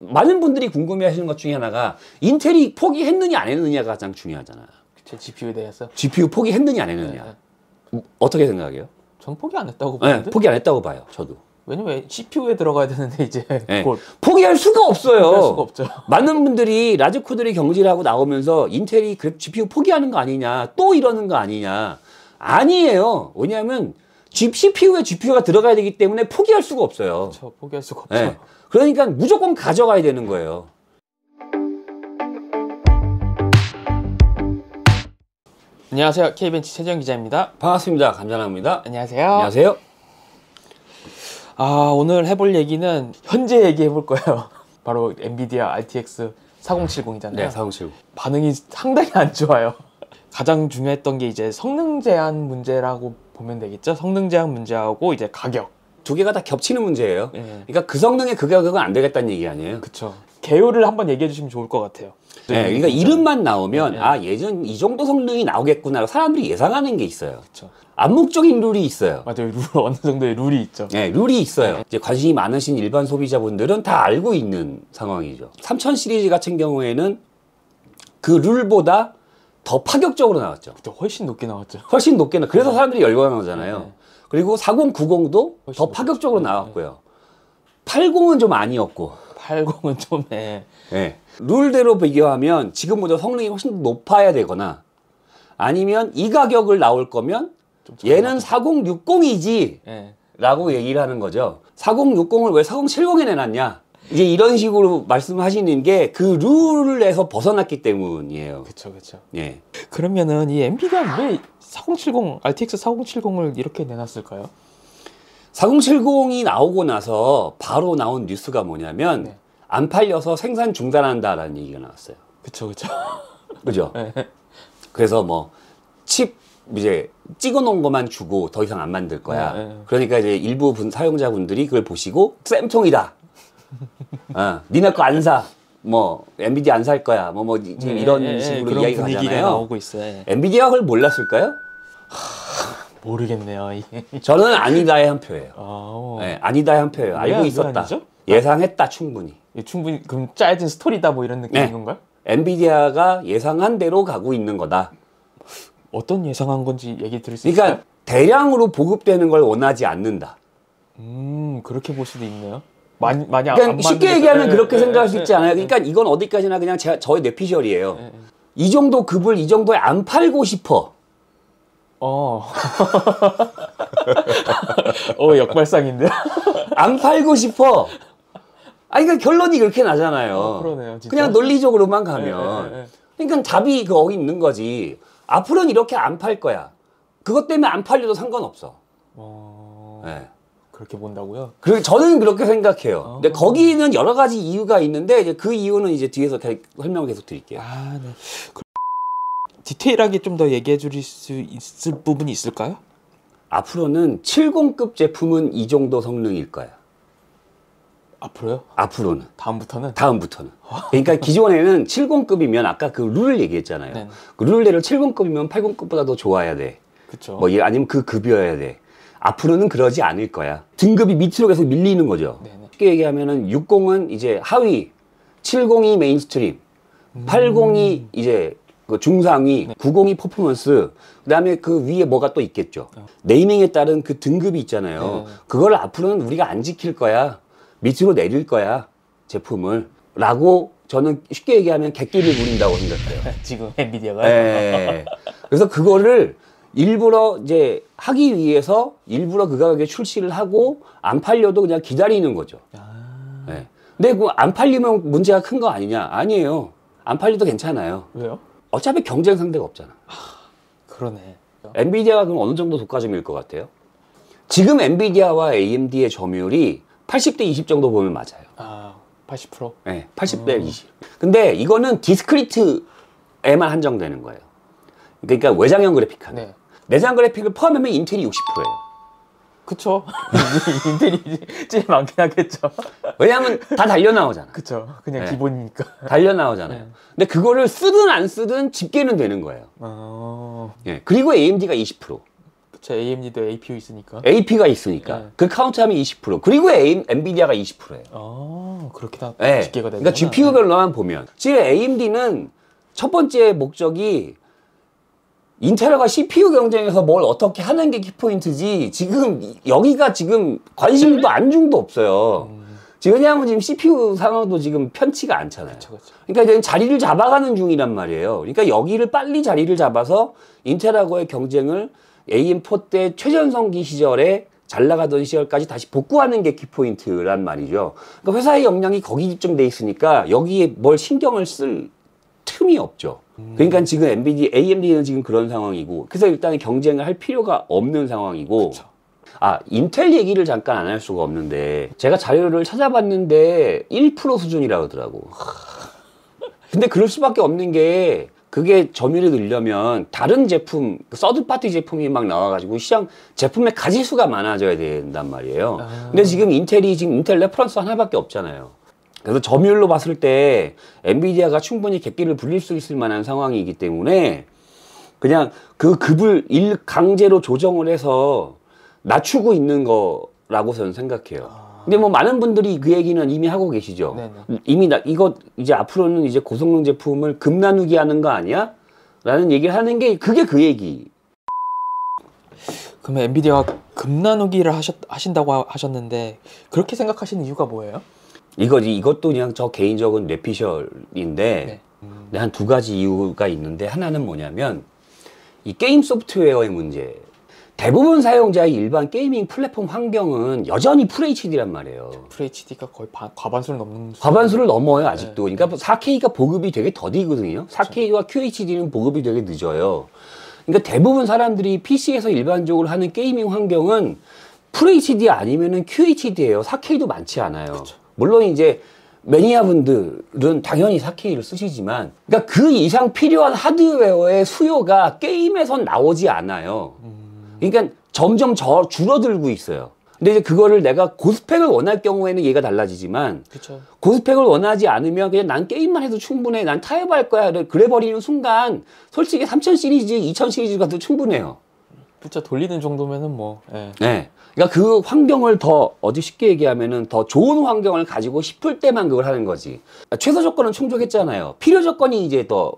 많은 분들이 궁금해하시는 것 중에 하나가 인텔이 포기했느냐 안 했느냐가 가장 중요하잖아요. 제 GPU에 대해서? GPU 포기했느냐 안 했느냐. 네. 어떻게 생각해요? 전 포기 안 했다고 보는데? 네, 포기 안 했다고 봐요. 저도. 왜냐면 CPU에 들어가야 되는데 이제 네. 포기할 수가 없어요. 포기할 수가 없죠. 많은 분들이 라즈코들이 경질하고 나오면서 인텔이 GPU 포기하는 거 아니냐, 또 이러는 거 아니냐. 아니에요. 왜냐하면 CPU에 GPU가 들어가야 되기 때문에 포기할 수가 없어요. 그렇죠. 포기할 수가 없죠. 네. 그러니까 무조건 가져가야 되는 거예요. 안녕하세요. K벤치 최재형 기자입니다. 반갑습니다. 감자나입니다. 안녕하세요. 안녕하세요. 오늘 해볼 얘기는 현재 얘기해 볼 거예요. 바로 엔비디아 RTX 4070이잖아요. 네, 4070. 반응이 상당히 안 좋아요. 가장 중요했던 게 이제 성능 제한 문제라고 보면 되겠죠. 성능 제한 문제하고 이제 가격. 두 개가 다 겹치는 문제예요. 네. 그러니까 그 성능에 그 가격은 안 되겠다는 얘기 아니에요. 그쵸. 개요를 한번 얘기해 주시면 좋을 것 같아요. 네, 그러니까 이름만 나오면 네. 아 예전 이 정도 성능이 나오겠구나 사람들이 예상하는 게 있어요. 그쵸. 암묵적인 룰이 있어요. 맞아요. 어느 정도의 룰이 있죠. 네, 룰이 있어요. 이제 관심이 많으신 일반 소비자분들은 다 알고 있는 상황이죠. 3000 시리즈 같은 경우에는 그 룰보다 더 파격적으로 나왔죠. 그때 훨씬 높게 나왔죠. 훨씬 높게 그래서 사람들이 열광하잖아요. 네. 그리고 4090도 더 파격적으로 나왔고요. 80은 좀 아니었고 80은 좀 네. 룰대로 비교하면 지금보다 성능이 훨씬 높아야 되거나 아니면 이 가격을 나올 거면 얘는 4060이지 네. 라고 얘기를 하는 거죠. 4060을 왜 4070에 내놨냐 이제 이런 식으로 말씀하시는 게 그 룰에서 벗어났기 때문이에요. 그쵸. 예. 그러면은 이 엔비디아 왜 4070 RTX 4070을 이렇게 내놨을까요? 4070이 나오고 나서 바로 나온 뉴스가 뭐냐면 네. 안 팔려서 생산 중단한다라는 얘기가 나왔어요. 그쵸. 그죠? 네. 그래서 뭐 칩 이제 찍어 놓은 것만 주고 더 이상 안 만들 거야. 네. 그러니까 이제 일부 사용자분들이 그걸 보시고 쌤통이다. 니네 거 안 사. 뭐 엔비디아 안 살 거야. 지금 이런 식으로 그런 이야기가 분위기가 하잖아요. 나오고 있어요. 엔비디아가 그걸 몰랐을까요? 모르겠네요. 저는 아니다의 한 표예요. 네, 아니다의 한 표예요. 알고 있었다. 아니죠? 예상했다 충분히. 충분히 그럼 짜여진 스토리다 뭐 이런 느낌인 건가요? 엔비디아가 예상한 대로 가고 있는 거다. 어떤 예상한 건지 얘기 드릴 수 있을까요? 그러니까 대량으로 보급되는 걸 원하지 않는다. 그렇게 볼 수도 있네요. 많이 그러니까 쉽게 얘기하면 그렇게 생각할 수 있지 않아요. 그러니까 이건 어디까지나 그냥 저의 뇌피셜이에요. 이 정도 급을 이 정도에 안 팔고 싶어. 역발상인데요? 안 팔고 싶어. 그러니까 결론이 그렇게 나잖아요. 그러네요, 진짜. 그냥 논리적으로만 가면. 그러니까 답이 거기 있는 거지. 앞으로는 이렇게 안 팔 거야. 그것 때문에 안 팔려도 상관없어. 네. 그렇게 본다고요? 그리고 저는 그렇게 생각해요. 근데 거기는 여러 가지 이유가 있는데 이제 그 이유는 이제 뒤에서 설명을 계속 드릴게요. 네. 디테일하게 좀 더 얘기해 주실 수 있을 부분이 있을까요? 앞으로는 70급 제품은 이 정도 성능일 거야. 앞으로요? 앞으로는. 다음부터는? 그러니까 기존에는 70급이면 아까 그 룰을 얘기했잖아요. 네. 그 룰대로 70급이면 80급보다 더 좋아야 돼. 그쵸. 아니면 그 급이어야 돼. 앞으로는 그러지 않을 거야. 등급이 밑으로 계속 밀리는 거죠. 네네. 쉽게 얘기하면은 60은 이제 하위, 70이 메인스트림, 80이 이제 그 중상위, 90이 퍼포먼스, 그 다음에 그 위에 뭐가 또 있겠죠. 네이밍에 따른 그 등급이 있잖아요. 그걸 앞으로는 우리가 안 지킬 거야. 밑으로 내릴 거야. 제품을. 라고 저는 쉽게 얘기하면 객기를 부린다고 생각해요. 지금 엔비디아가? 네. 그래서 그거를 일부러 이제 하기 위해서 일부러 그 가격에 출시를 하고 안 팔려도 그냥 기다리는 거죠. 네. 근데 그 안 팔리면 문제가 큰 거 아니냐? 아니에요. 안 팔려도 괜찮아요. 왜요? 어차피 경쟁 상대가 없잖아. 그러네. 엔비디아가 그럼 어느 정도 독과점일 것 같아요? 지금 엔비디아와 AMD의 점유율이 80대 20 정도 보면 맞아요. 80%? 네, 80대 20. 근데 이거는 디스크리트에만 한정되는 거예요. 그러니까 외장형 그래픽 카드. 네. 내장 그래픽을 포함하면 인텔이 60%예요. 그쵸. 인텔이 제일 많긴 하겠죠. 왜냐하면 다 달려 나오잖아. 그쵸. 그냥 네. 기본이니까. 달려 나오잖아요. 근데 그거를 쓰든 안 쓰든 집계는 되는 거예요. 예. 그리고 AMD가 20%. 그쵸. AMD도 APU 있으니까. AP가 있으니까. 네. 그 카운트하면 20%. 그리고 엔비디아가 20%예요. 아, 그렇게 다 네. 집계가 되구나. 그러니까 GPU별로만 보면. 지금 AMD는 첫 번째 목적이 인텔과 CPU 경쟁에서 뭘 어떻게 하는 게 키포인트지, 지금 여기가 지금 관심도 안중도 없어요. 왜냐하면 지금 CPU 상황도 지금 편치가 않잖아요. 그쵸. 그러니까 이제 자리를 잡아가는 중이란 말이에요. 그러니까 여기를 빨리 자리를 잡아서 인텔하고의 경쟁을 AM4 때 최전성기 시절에 잘 나가던 시절까지 다시 복구하는 게 키포인트란 말이죠. 그러니까 회사의 역량이 거기 집중돼 있으니까 여기에 뭘 신경을 쓸 틈이 없죠. 그러니까 지금 AMD는 지금 그런 상황이고, 그래서 일단 경쟁을 할 필요가 없는 상황이고. 그쵸. 아, 인텔 얘기를 잠깐 안 할 수가 없는데, 제가 자료를 찾아봤는데 1% 수준이라고 하더라고. 근데 그럴 수밖에 없는 게, 그게 점유율이 늘려면 다른 제품, 서드파티 제품이 막 나와가지고 시장 제품의 가지수가 많아져야 된단 말이에요. 근데 지금 인텔 레퍼런스 하나밖에 없잖아요. 그래서 점유율로 봤을 때 엔비디아가 충분히 객기를 불릴 수 있을 만한 상황이기 때문에 그냥 그 급을 강제로 조정을 해서 낮추고 있는 거라고 저는 생각해요. 근데 뭐 많은 분들이 그 얘기는 이미 하고 계시죠. 네네. 이미 이거 이제 앞으로는 이제 고성능 제품을 급 나누기 하는 거 아니야? 라는 얘기를 하는 게, 그게 그 얘기. 그러면 엔비디아가 급 나누기를 하신다고 하셨는데 그렇게 생각하시는 이유가 뭐예요? 이것도 그냥 저 개인적인 뇌피셜인데, 네. 한 두 가지 이유가 있는데, 하나는 뭐냐면 이 게임 소프트웨어의 문제. 대부분 사용자의 일반 게이밍 플랫폼 환경은 여전히 FHD란 말이에요. FHD가 거의 과반수를 넘는 과반수를 넘어요, 아직도. 그러니까 4K가 보급이 되게 더디거든요. 4K와 QHD는 보급이 되게 늦어요. 그러니까 대부분 사람들이 PC에서 일반적으로 하는 게이밍 환경은 FHD 아니면은 QHD예요. 4K도 많지 않아요. 그쵸. 물론 이제 매니아 분들은 당연히 4K를 쓰시지만, 그러니까 그 이상 필요한 하드웨어의 수요가 게임에선 나오지 않아요. 그러니까 점점 줄어들고 있어요. 근데 이제 그거를 내가 고스펙을 원할 경우에는 얘가 달라지지만, 그쵸. 고스펙을 원하지 않으면 그냥 난 게임만 해도 충분해, 난 타협할 거야, 그래 버리는 순간 솔직히 3000 시리즈, 2000 시리즈가 더 충분해요. 그쵸. 돌리는 정도면은 뭐. 예. 네. 그러니까 그 환경을 더, 어디 쉽게 얘기하면은 더 좋은 환경을 가지고 싶을 때만 그걸 하는 거지. 최소 조건은 충족했잖아요. 필요 조건이 이제 더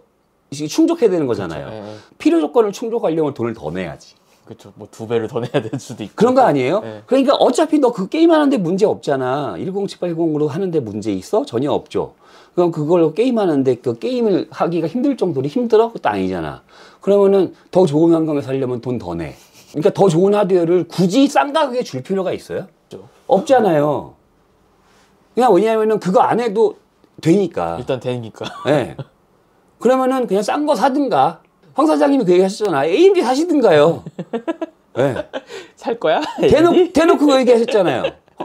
충족해야 되는 거잖아요. 그쵸. 예. 필요 조건을 충족하려면 돈을 더 내야지. 그쵸. 뭐 2배를 더 내야 될 수도 있고. 그런 거 아니에요? 네. 그러니까 어차피 너 그 게임 하는데 문제 없잖아. 107810으로 하는데 문제 있어? 전혀 없죠. 그럼 그걸로 게임 하는데 그 게임을 하기가 힘들 정도로 힘들어? 그것도 아니잖아. 그러면은 더 좋은 환경에서 하려면 돈 더 내. 그러니까 더 좋은 하드웨어를 굳이 싼 가격에 줄 필요가 있어요? 그쵸. 없잖아요. 그냥 왜냐하면은 그거 안 해도 되니까. 일단 되니까. 네. 그러면은 그냥 싼 거 사든가. 황 사장님이 그 얘기 하셨잖아. AMD 사시든가요. 네. 살 거야? 대놓고 그 얘기 하셨잖아요.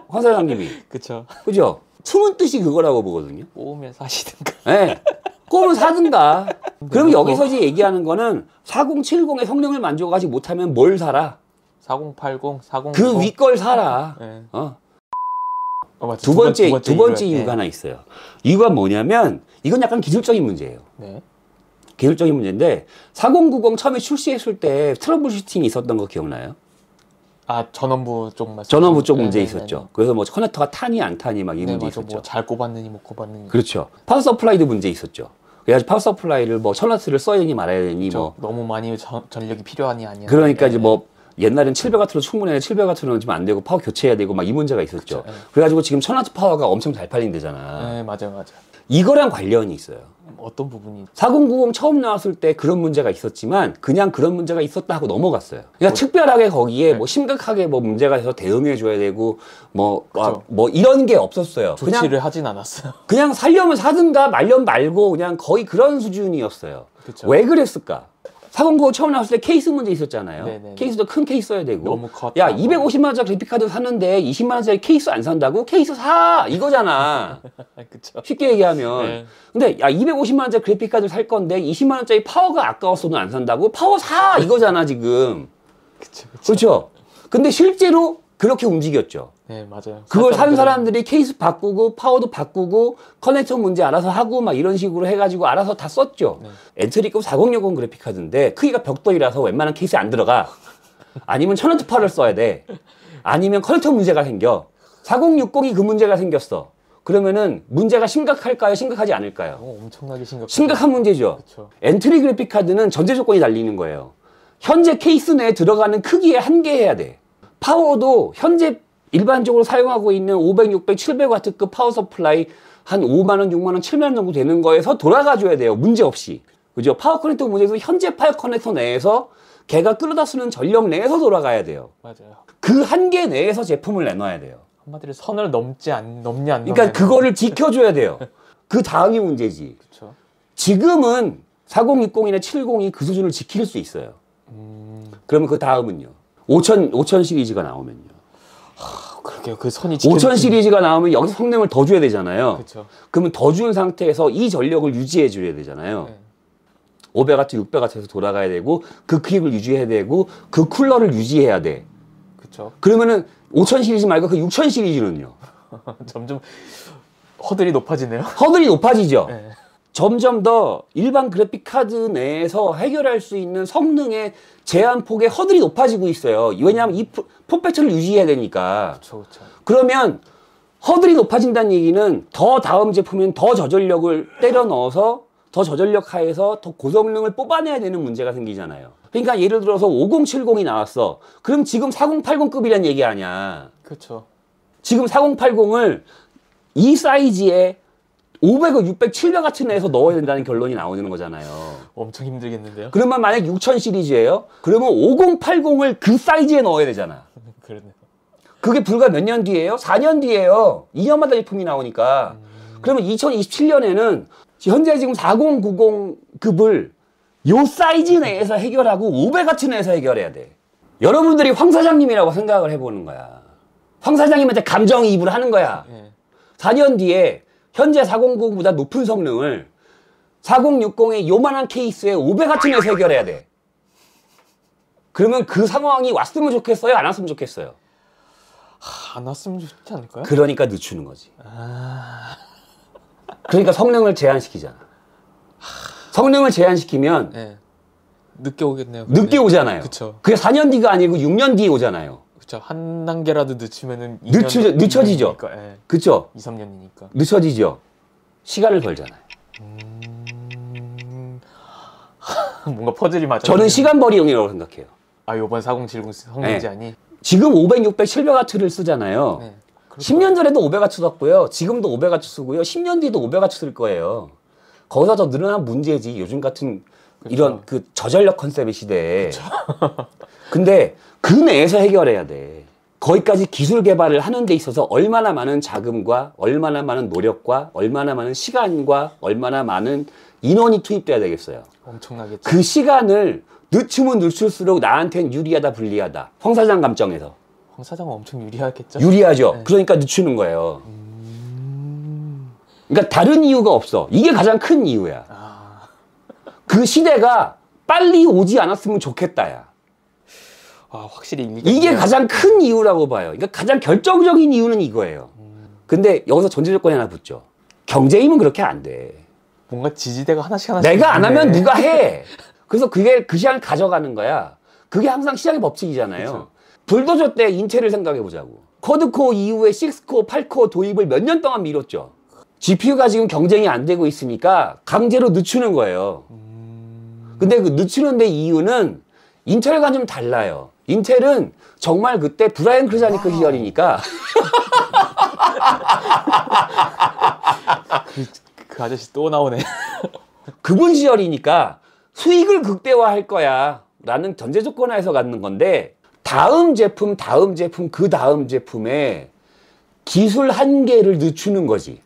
황 사장님이. 그쵸. 그죠? 숨은 뜻이 그거라고 보거든요. 꼬우면 사시든가. 네. 꼬면 사든가. 그럼 뭐 여기서 이제 얘기하는 거는 4070의 성능을 만족하지 못하면 뭘 사라? 4080, 4090. 그 위 걸 사라. 네. 두 두 번째 번째 이유가 하나 있어요. 이유가 뭐냐면, 이건 약간 기술적인 문제예요. 네. 기술적인 문제인데, 4090 처음에 출시했을 때 트러블 슈팅이 있었던 거 기억나요? 아, 전원부 쪽 말씀. 전원부 쪽 문제 네, 있었죠. 네, 네. 그래서 뭐 커넥터가 타니 안 타니 막 이 네, 문제 맞아. 있었죠. 뭐 잘 꼽았느니 못 꼽았느니. 그렇죠. 파워 서플라이도 문제 있었죠. 그래가지고 파워 서플라이를 뭐 1000W를 써야 되니 말아야 되니 저 뭐. 너무 많이 전력이 필요하니 아니야. 그러니까 이제 뭐 옛날엔 700W로 충분해, 700W는 지금 안 되고 파워 교체해야 되고 막 이 문제가 있었죠. 그쵸, 네. 그래가지고 지금 1000W 파워가 엄청 잘 팔린대잖아. 네, 맞아요. 이거랑 관련이 있어요. 어떤 부분이? 4090 처음 나왔을 때 그런 문제가 있었지만 그냥 그런 문제가 있었다 하고 넘어갔어요. 그러니까 특별하게 거기에 뭐 심각하게 뭐 문제가 있어서 대응해 줘야 되고 뭐 이런 게 없었어요. 조치를 하진 않았어요. 그냥 살려면 사든가 말려면 말고 그냥 거의 그런 수준이었어요. 그쵸. 왜 그랬을까? 4090 처음 나왔을 때 케이스 문제 있었잖아요. 네네네. 케이스도 큰 케이스 써야 되고. 너무 컸다고. 야, 250만원짜리 그래픽카드 샀는데 20만원짜리 케이스 안 산다고? 케이스 사! 이거잖아. 그쵸. 쉽게 얘기하면. 네. 근데 야, 250만원짜리 그래픽카드 살 건데 20만원짜리 파워가 아까워서 는 안 산다고? 파워 사! 이거잖아, 지금. 그쵸. 그렇죠? 근데 실제로 그렇게 움직였죠. 네, 맞아요. 그걸 산 사람들이 케이스 바꾸고 파워도 바꾸고 커넥터 문제 알아서 하고 막 이런 식으로 해가지고 알아서 다 썼죠. 네. 엔트리급 4060 그래픽카드인데 크기가 벽돌이라서 웬만한 케이스에 안 들어가. 아니면 천연투파를 써야 돼. 아니면 커넥터 문제가 생겨. 4060이 그 문제가 생겼어. 그러면은 문제가 심각할까요? 심각하지 않을까요? 엄청나게 심각한 문제죠. 그쵸. 엔트리 그래픽 카드는 전제 조건이 달리는 거예요. 현재 케이스 내에 들어가는 크기에 한계해야 돼. 파워도 현재 일반적으로 사용하고 있는 500, 600, 700W급 파워 서플라이 한 5만원, 6만원, 7만원 정도 되는 거에서 돌아가줘야 돼요. 문제 없이. 그죠? 파워 커넥터 문제에서 현재 파워 커넥터 내에서 걔가 끌어다 쓰는 전력 내에서 돌아가야 돼요. 맞아요. 그 한계 내에서 제품을 내놔야 돼요. 한마디로 선을 넘지 넘니 안 그러니까 그거를 지켜줘야 돼요. 그 다음이 문제지. 그쵸. 지금은 4060이나 70이 그 수준을 지킬 수 있어요. 그러면 그 다음은요. 5000 시리즈가 나오면요. 그러게요. 그 선이 5000 시리즈가 나오면 여기서 성능을 더 줘야 되잖아요. 그쵸. 그러면 더 준 상태에서 이 전력을 유지해 줘야 되잖아요. 네. 500W, 600W에서 돌아가야 되고 그 크립을 유지해야 되고 그 쿨러를 유지해야 돼. 그쵸. 그러면은 5000 시리즈 말고 그 6000 시리즈는요. 점점 허들이 높아지네요. 허들이 높아지죠. 네. 점점 더 일반 그래픽 카드 내에서 해결할 수 있는 성능의 제한폭의 허들이 높아지고 있어요. 왜냐하면 이 폼팩트를 유지해야 되니까. 그쵸, 그쵸. 그러면 허들이 높아진다는 얘기는 더 다음 제품엔 더 저전력을 때려 넣어서 더 저전력 하에서 더 고성능을 뽑아내야 되는 문제가 생기잖아요. 그러니까 예를 들어서 5070이 나왔어. 그럼 지금 4080급이란 얘기 아니야. 그쵸. 지금 4080을 이 사이즈에 500을 600, 700 같은 애에서 넣어야 된다는 결론이 나오는 거잖아요. 엄청 힘들겠는데요? 그러면 만약 6000 시리즈예요? 그러면 5080을 그 사이즈에 넣어야 되잖아. 그러네요. 그게 불과 몇 년 뒤에요? 4년 뒤에요. 2년마다 제품이 나오니까. 그러면 2027년에는 현재 지금 4090급을 요 사이즈 내에서 해결하고 500 같은 애에서 해결해야 돼. 여러분들이 황 사장님이라고 생각을 해보는 거야. 황 사장님한테 감정이입을 하는 거야. 네. 4년 뒤에 현재 4090보다 높은 성능을 4060의 요만한 케이스에 500 같은 애에서 해결해야 돼. 그러면 그 상황이 왔으면 좋겠어요? 안 왔으면 좋겠어요? 안 왔으면 좋지 않을까요? 그러니까 늦추는 거지. 그러니까 성능을 제한시키잖아. 성능을 제한시키면 네. 늦게 오겠네요. 늦게 오잖아요. 그쵸. 그게 4년 뒤가 아니고 6년 뒤에 오잖아요. 그쵸. 한 단계라도 늦추면은 늦춰지죠. 네. 그쵸? 2, 3년이니까. 늦춰지죠. 시간을 벌잖아요. 뭔가 퍼즐이 맞아. 저는 시간 벌이용이라고 생각해요. 아, 요번 4070 성능 제한이? 지금 500, 600, 700W를 쓰잖아요. 네. 10년 전에도 500W 썼고요. 지금도 500W 쓰고요. 10년 뒤에도 500W 쓸 거예요. 거기서 더 늘어난 문제지. 요즘 같은 이런 그 저전력 컨셉의 시대에. 근데 그 내에서 해결해야 돼. 거기까지 기술 개발을 하는 데 있어서 얼마나 많은 자금과 얼마나 많은 노력과 얼마나 많은 시간과 얼마나 많은 인원이 투입돼야 되겠어요. 엄청나겠죠. 그 시간을 늦추면 늦출수록 나한테는 유리하다 불리하다. 황 사장 감정에서. 황 사장은 엄청 유리하겠죠? 유리하죠. 네. 그러니까 늦추는 거예요. 그러니까 다른 이유가 없어. 이게 가장 큰 이유야. 그 시대가 빨리 오지 않았으면 좋겠다야. 아, 확실히 일리가 이게 있네요. 가장 큰 이유라고 봐요. 그러니까 가장 결정적인 이유는 이거예요. 근데 여기서 전제 조건이 하나 붙죠. 경제임은 그렇게 안 돼. 뭔가 지지대가 하나씩 하나씩 내가 안 있네. 하면 누가 해. 그래서 그게 그 시간을 가져가는 거야. 그게 항상 시장의 법칙이잖아요. 그쵸. 불도저 때 인텔을 생각해 보자고. 쿼드코어 이후에 6코어, 8코어 도입을 몇 년 동안 미뤘죠. GPU가 지금 경쟁이 안 되고 있으니까 강제로 늦추는 거예요. 근데 그 늦추는 데 이유는 인텔과 좀 달라요. 인텔은 정말 그때 브라이언 크루자니크 시절이니까 그 아저씨 또 나오네. 그분 시절이니까 수익을 극대화할 거야 라는 전제 조건 하에서 갖는 건데 다음 제품, 그 다음 제품에 기술 한계를 늦추는 거지.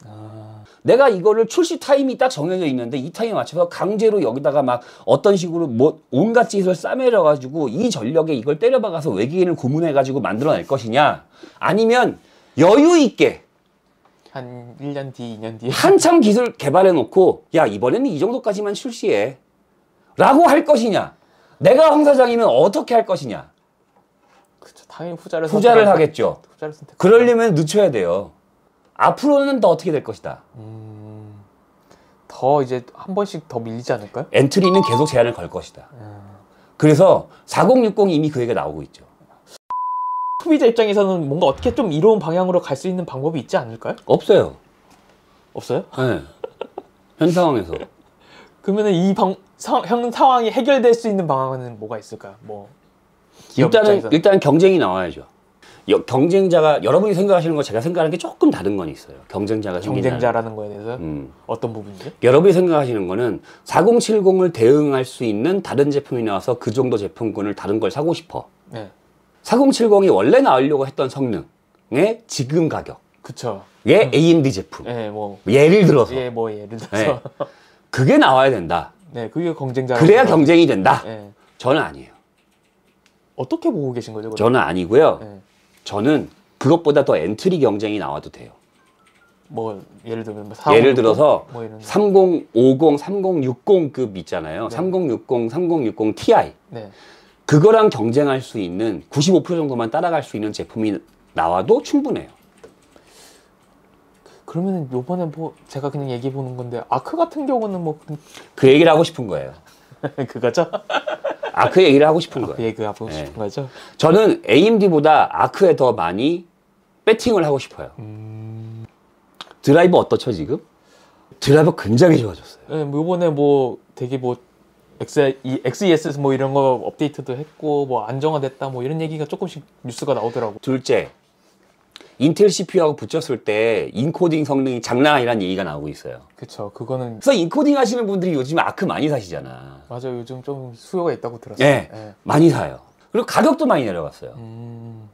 내가 이거를 출시 타임이 딱 정해져 있는데 이 타임에 맞춰서 강제로 여기다가 막 어떤 식으로 뭐 온갖 짓을 싸매려 가지고 이 전력에 이걸 때려박아서 외계인을 고문해 가지고 만들어낼 것이냐, 아니면 여유 있게 한 1년 뒤, 2년 뒤에 한참 기술 개발해 놓고 야 이번에는 이 정도까지만 출시해 라고 할 것이냐, 내가 황 사장이면 어떻게 할 것이냐. 그쵸, 당연히 후자를 하겠죠. 후자를 선택. 그러려면 늦춰야 돼요. 앞으로는 더 어떻게 될 것이다. 더 이제 한 번씩 더 밀리지 않을까요? 엔트리는 계속 제한을 걸 것이다. 그래서 4060 이미 그 얘기가 나오고 있죠. 소비자 입장에서는 뭔가 어떻게 좀 이로운 방향으로 갈 수 있는 방법이 있지 않을까요? 없어요. 없어요? 네. 현 상황에서. 그러면은 현 상황이 해결될 수 있는 방안은 뭐가 있을까요? 뭐 기업 입장에서. 일단 경쟁이 나와야죠. 경쟁자가 여러분이 생각하시는 거 제가 생각하는 게 조금 다른 건 있어요. 경쟁자라는 거에 대해서 어떤 부분이죠? 여러분이 생각하시는 거는 4070을 대응할 수 있는 다른 제품이 나와서 그 정도 제품군을 다른 걸 사고 싶어. 네. 4070이 원래 나오려고 했던 성능의 지금 가격. 그쵸. 의 AMD 제품. 네, 뭐. 예를 들어서. 예, 뭐 예를 들어서. 네. 그게 나와야 된다. 네, 그게 경쟁자. 그래야 경쟁이 된다. 네. 저는 아니에요. 어떻게 보고 계신 거죠? 그럼? 저는 아니고요. 네. 저는 그것보다 더 엔트리 경쟁이 나와도 돼요. 뭐 예를 들면 예를 들어서 뭐 이런. 3050, 3060급 있잖아요. 네. 3060, 3060 Ti. 네. 그거랑 경쟁할 수 있는 95% 정도만 따라갈 수 있는 제품이 나와도 충분해요. 그러면은 요번에 뭐 제가 그냥 얘기해 보는 건데 아크 같은 경우는 뭐 그 얘기를 하고 싶은 거예요. 그거죠? 아크 얘기를 하고 싶은 거예요. 그 얘기하고 네. 싶은 거죠? 저는 AMD보다 아크에 더 많이 배팅을 하고 싶어요. 드라이버 어떻죠 지금? 드라이버 굉장히 좋아졌어요. 네, 뭐 요번에 뭐 되게 뭐 XES 뭐 이런 거 업데이트도 했고 뭐 안정화됐다 뭐 이런 얘기가 조금씩 뉴스가 나오더라고. 둘째, 인텔 CPU하고 붙였을 때 인코딩 성능이 장난 아니라는 얘기가 나오고 있어요. 그쵸. 그거는 그래서 인코딩 하시는 분들이 요즘 아크 많이 사시잖아. 맞아. 요즘 좀 수요가 있다고 들었어요. 네, 네. 많이 사요. 그리고 가격도 많이 내려갔어요.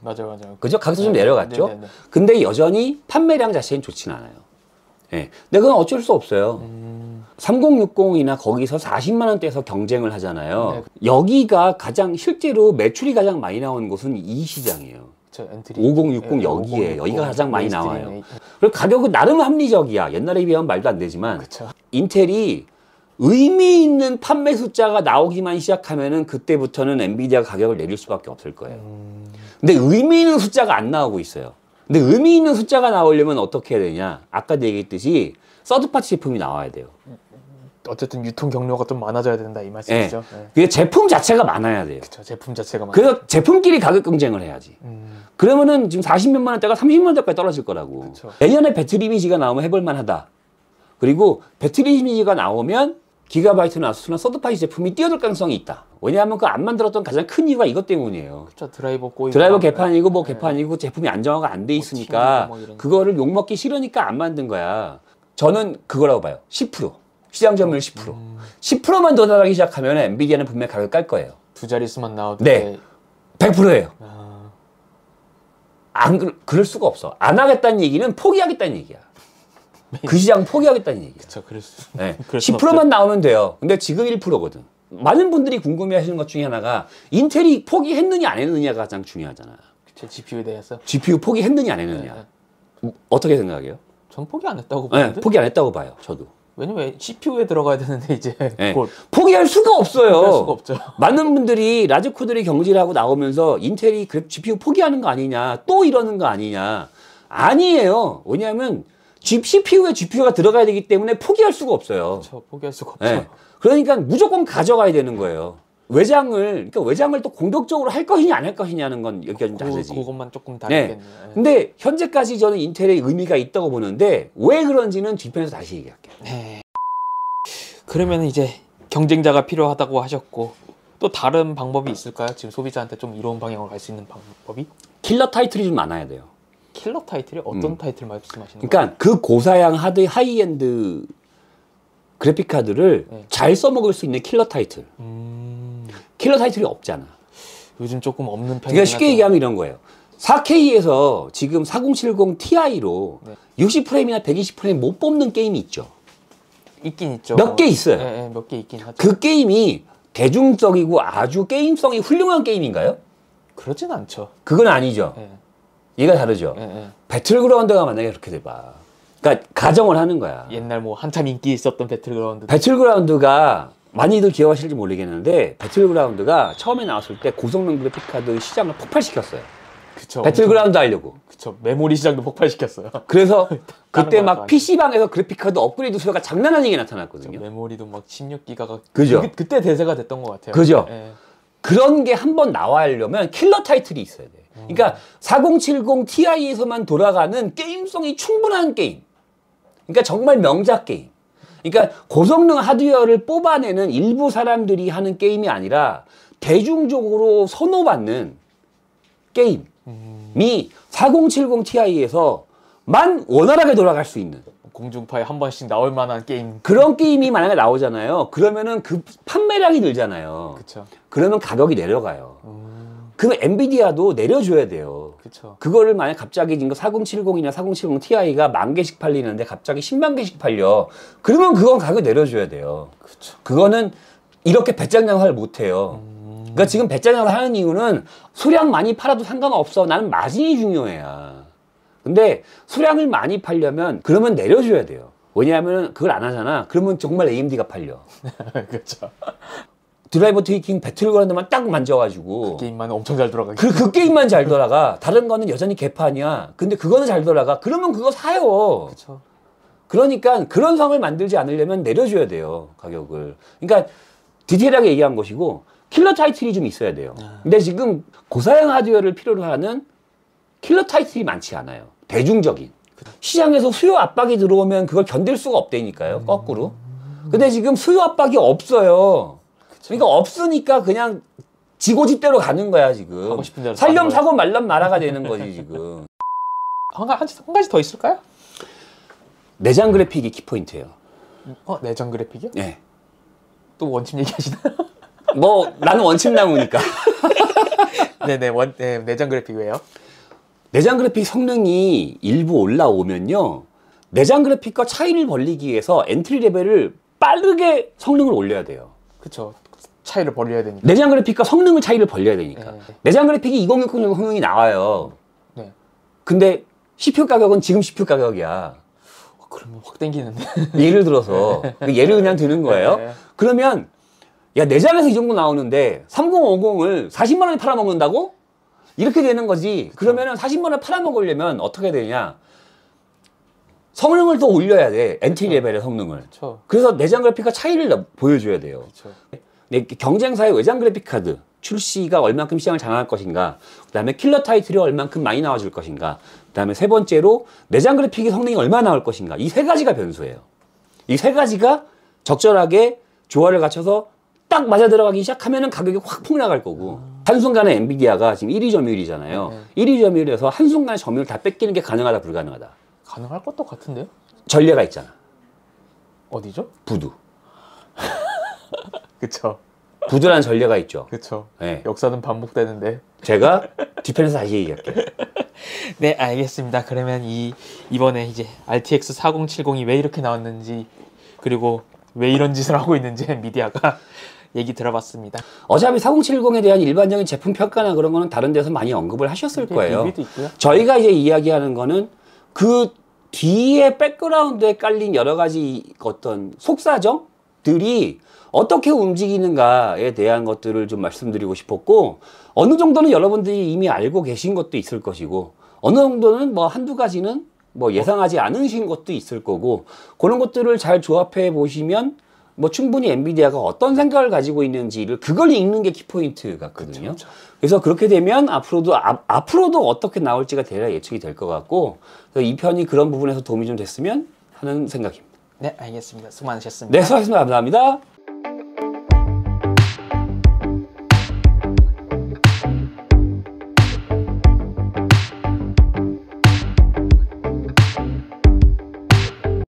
맞아요. 그죠? 가격도 좀 네, 내려갔죠? 네네네. 근데 여전히 판매량 자체는 좋진 않아요. 예. 근데 그건 어쩔 수 없어요. 3060이나 거기서 40만 원대에서 경쟁을 하잖아요. 네. 여기가 가장 실제로 매출이 가장 많이 나오는 곳은 이 시장이에요. 저 엔트리 5060 네, 여기에 5060, 여기가 가장 많이 메인스트림, 나와요. 그리고 가격은 나름 합리적이야. 옛날에 비하면 말도 안 되지만 그쵸. 인텔이 의미 있는 판매 숫자가 나오기만 시작하면은 그때부터는 엔비디아가 가격을 내릴 수밖에 없을 거예요. 근데 의미 있는 숫자가 안 나오고 있어요. 근데 의미 있는 숫자가 나오려면 어떻게 해야 되냐? 아까도 얘기했듯이 서드파티 제품이 나와야 돼요. 어쨌든 유통 경로가 좀 많아져야 된다 이 말씀이죠. 네. 그게 제품 자체가 많아야 돼요. 그쵸. 제품 자체가 그래서 제품끼리 가격 경쟁을 해야지. 그러면은 지금 40몇만 원대가 30만 원대까지 떨어질 거라고. 그쵸. 내년에 배터리 이미지가 나오면 해볼 만하다. 그리고 배터리 이미지가 나오면 기가바이트나 아수스나 서드파티 제품이 뛰어들 가능성이 있다. 왜냐하면 그 안 만들었던 가장 큰 이유가 이것 때문이에요. 그쵸. 드라이버 꼬이고 드라이버 개판이고 뭐 개판이고 제품이 안정화가 안 돼 있으니까 뭐 이런 그거를 욕먹기 싫으니까 안 만든 거야. 저는 그거라고 봐요. 10%. 시장 점유율 10%. 10%만 더 나가기 시작하면 엔비디아는 분명히 가격 깔 거예요. 두 자릿수만 나와도 네. 100%예요. 아, 그럴 수가 없어. 안 하겠다는 얘기는 포기하겠다는 얘기야. 그 시장 포기하겠다는 얘기야. 그쵸. 그럴 수. 네. 그럴 순 10%만 나오면 돼요. 근데 지금 1%거든. 많은 분들이 궁금해 하시는 것 중에 하나가 인텔이 포기했느냐 안 했느냐가 가장 중요하잖아. 제 GPU에 대해서 GPU 포기했느냐 안 했느냐. 어떻게 생각해요? 전 포기 안 했다고 네, 보는데. 포기 안 했다고 봐요. 저도. 왜냐면 CPU에 들어가야 되는데 이제 네. 곧 포기할 수가 없어요. 포기할 수가 없죠. 많은 분들이 라즈코들이 경질하고 나오면서 인텔이 GPU 포기하는 거 아니냐, 또 이러는 거 아니냐. 아니에요. 왜냐하면 CPU에 GPU가 들어가야 되기 때문에 포기할 수가 없어요. 저 포기할 수가 없죠. 네. 그러니까 무조건 가져가야 되는 거예요. 외장을 또 공격적으로 할 것이냐 안 할 것이냐는 건 여기가 좀 다르지. 그것만 조금 네. 다르겠네요. 네. 근데 현재까지 저는 인텔의 의미가 있다고 보는데 왜 그런지는 뒤편에서 다시 얘기할게요. 네. 그러면 이제 경쟁자가 필요하다고 하셨고 또 다른 방법이 있을까요? 지금 소비자한테 좀 이로운 방향으로 갈 수 있는 방법이? 킬러 타이틀이 좀 많아야 돼요. 킬러 타이틀이 어떤 타이틀 말씀하시는 거예요? 그러니까 그 고사양 하이엔드 그래픽 카드를 네. 잘 써먹을 수 있는 킬러 타이틀. 킬러 타이틀이 없잖아. 요즘 조금 없는 편이긴 그러니까 쉽게 하죠. 얘기하면 이런 거예요. 4K에서 지금 4070 Ti로 네. 60프레임이나 120프레임 못 뽑는 게임이 있죠. 있긴 있죠. 몇 개 있어요. 네, 네, 몇 개 있긴 하죠. 그 게임이 대중적이고 아주 게임성이 훌륭한 게임인가요? 그렇진 않죠. 그건 아니죠. 네, 얘가 다르죠. 네, 네. 배틀그라운드가 만약에 그렇게 돼봐. 그러니까 가정을 하는 거야. 옛날 뭐 한참 인기 있었던 배틀그라운드. 배틀그라운드가 많이들 기억하실지 모르겠는데 배틀그라운드가 처음에 나왔을 때 고성능 그래픽카드 시장을 폭발시켰어요. 그쵸. 배틀그라운드 하려고. 그쵸. 메모리 시장도 폭발시켰어요. 그래서 그때 거랑 막 PC방에서 그래픽카드 업그레이드 수요가 장난 아니게 나타났거든요. 메모리도 막 16기가가 그죠. 그때 대세가 됐던 것 같아요. 그죠. 네. 그런 게 한번 나와려면 킬러 타이틀이 있어야 돼. 그러니까 4070 Ti에서만 돌아가는 게임성이 충분한 게임. 그러니까 정말 명작 게임. 그러니까 고성능 하드웨어를 뽑아내는 일부 사람들이 하는 게임이 아니라 대중적으로 선호받는 게임이 4070 Ti에서만 원활하게 돌아갈 수 있는 공중파에 한 번씩 나올 만한 게임. 그런 게임이 만약에 나오잖아요. 그러면은 그 판매량이 늘잖아요. 그쵸. 그러면 가격이 내려가요. 그럼 엔비디아도 내려줘야 돼요. 그쵸. 그거를 만약 갑자기 지금 4070이나 4070 Ti가 10,000개씩 팔리는데 갑자기 10만 개씩 팔려. 그러면 그건 가격 내려줘야 돼요. 그쵸. 그거는 이렇게 배짱 장사를 못 해요. 그러니까 지금 배짱 장사 하는 이유는 수량 많이 팔아도 상관없어. 나는 마진이 중요해야. 근데 수량을 많이 팔려면 그러면 내려줘야 돼요. 왜냐하면 그걸 안 하잖아. 그러면 정말 AMD가 팔려. 그쵸. 드라이버 트위킹 배틀그라운드만 딱 만져가지고 게임만 엄청 잘 돌아가게. 그 게임만 잘 돌아가. 다른 거는 여전히 개판이야. 근데 그거는 잘 돌아가. 그러면 그거 사요. 그쵸. 그러니까 그런 상을 만들지 않으려면 내려줘야 돼요. 가격을. 그러니까 디테일하게 얘기한 것이고 킬러 타이틀이 좀 있어야 돼요. 근데 지금 고사양 하드웨어를 필요로 하는 킬러 타이틀이 많지 않아요. 대중적인. 시장에서 수요 압박이 들어오면 그걸 견딜 수가 없다니까요. 거꾸로. 근데 지금 수요 압박이 없어요. 그러니까 없으니까 그냥 지고집대로 가는 거야 지금. 하고 싶은 대로 살렴 가는 거야. 사고 말렴 말아가 되는 거지 지금. 한 가지 더 있을까요? 내장 그래픽이 키포인트예요. 내장 그래픽이요? 네. 또 원칩 얘기하시나요? 뭐 나는 원칙 나무니까. 네네 내장 그래픽 왜요? 내장 그래픽 성능이 일부 올라오면요. 내장 그래픽과 차이를 벌리기 위해서 엔트리 레벨을 빠르게 성능을 올려야 돼요. 그쵸. 차이를 벌려야 되니까. 내장 그래픽과 성능을 차이를 벌려야 되니까. 네. 내장 그래픽이 2060 성능이 나와요. 네. 근데 CPU 가격은 지금 CPU 가격이야. 그러면 확 땡기는데. 예를 들어서 예를 그냥 드는 거예요. 네. 그러면 야 내장에서 이 정도 나오는데 3050을 40만 원에 팔아먹는다고? 이렇게 되는 거지. 그러면은 40만 원에 팔아먹으려면 어떻게 되냐? 성능을 더 올려야 돼. 엔트리 레벨의 성능을. 그쵸. 그래서 내장 그래픽과 차이를 보여줘야 돼요. 그쵸. 경쟁사의 외장 그래픽 카드 출시가 얼만큼 시장을 장악할 것인가, 그 다음에 킬러 타이틀이 얼만큼 많이 나와줄 것인가, 그 다음에 세 번째로 내장 그래픽의 성능이 얼마나 나올 것인가. 이 세 가지가 변수예요. 이 세 가지가 적절하게 조화를 갖춰서 딱 맞아 들어가기 시작하면은 가격이 확 폭락할 거고, 한순간에 엔비디아가 지금 1위 점유율이잖아요. 1위 점유율에서 한순간에 점유율 다 뺏기는 게 가능하다 불가능하다. 가능할 것도 같은데요? 전례가 있잖아. 어디죠? 부두. 그쵸. 부두라는 전례가 있죠. 그쵸. 네. 역사는 반복되는데. 제가 뒤편에서 다시 얘기할게요. 네, 알겠습니다. 그러면 이번에 이제 RTX 4070이 왜 이렇게 나왔는지, 그리고 왜 이런 짓을 하고 있는지 엔비디아가 얘기 들어봤습니다. 어차피 4070에 대한 일반적인 제품 평가나 그런 거는 다른 데서 많이 언급을 하셨을 거예요. 리뷰도 있고요. 저희가 이제 이야기하는 거는 그 뒤에 백그라운드에 깔린 여러 가지 어떤 속사정들이 어떻게 움직이는가에 대한 것들을 좀 말씀드리고 싶었고, 어느 정도는 여러분들이 이미 알고 계신 것도 있을 것이고, 어느 정도는 뭐 한두 가지는 뭐 예상하지 않으신 것도 있을 거고, 그런 것들을 잘 조합해 보시면 뭐 충분히 엔비디아가 어떤 생각을 가지고 있는지를 그걸 읽는 게 키포인트 같거든요. 그쵸. 그래서 그렇게 되면 앞으로도 어떻게 나올지가 대략 예측이 될 것 같고, 그래서 이 편이 그런 부분에서 도움이 좀 됐으면 하는 생각입니다. 네, 알겠습니다. 수고 많으셨습니다. 네, 수고하셨습니다. 감사합니다.